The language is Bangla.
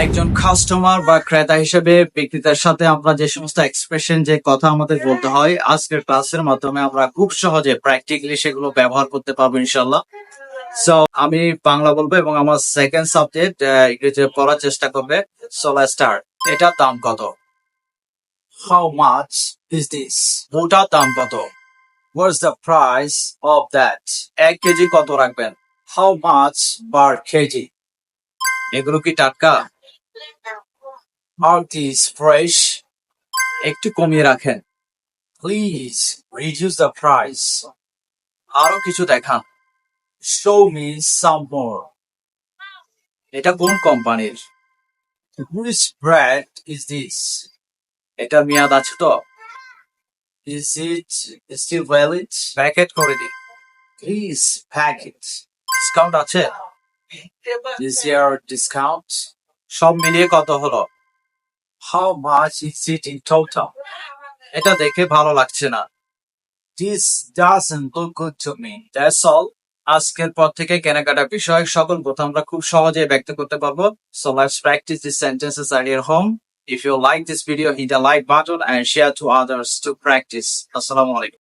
একজন কাস্টমার বা ক্রেতা হিসেবে বিক্রেতার সাথে আমরা যে সমস্ত এক্সপ্রেশন যে কথা আমাদের বলতে হয় আজকের ক্লাসের মাধ্যমে আমরা খুব সহজে প্র্যাকটিক্যালি সেগুলো ব্যবহার করতে পারবো ইনশাল্লাহ। সো আমি বাংলা বলবো এবং আমার সেকেন্ড সাবজেক্ট ইংরেজি পড়ার চেষ্টা করবে। So let's start. এটার দাম কত? How much is this? ওটার দাম কত? What's the price of that? 1 kg কত রাখবেন? How much per kg? এগুলো কি টাটকা? Are this fresh? একটু কমিয়ে রাখেন। Please reduce the price. আরো কিছু দেখান। Show me some more. এটা কোন কোম্পানির? Which brand is this? এটা মেয়াদ আছে তো? Is it still valid? Packet করে দিন। Please packet. ডিসকাউন্ট আছে? Is there discount? সব মিলিয়ে কত হলো? How much is it in total? এটা দেখে ভালো লাগছে না। This doesn't look good to me. That's all. আজকের পর থেকে কেনাকাটা বিষয়ক সকল কথা আমরা খুব সহজে ব্যক্ত করতে পারবো। So let's practice these sentences at your home. If you like this video, hit the like button and share to others to practice. Assalamu alaikum.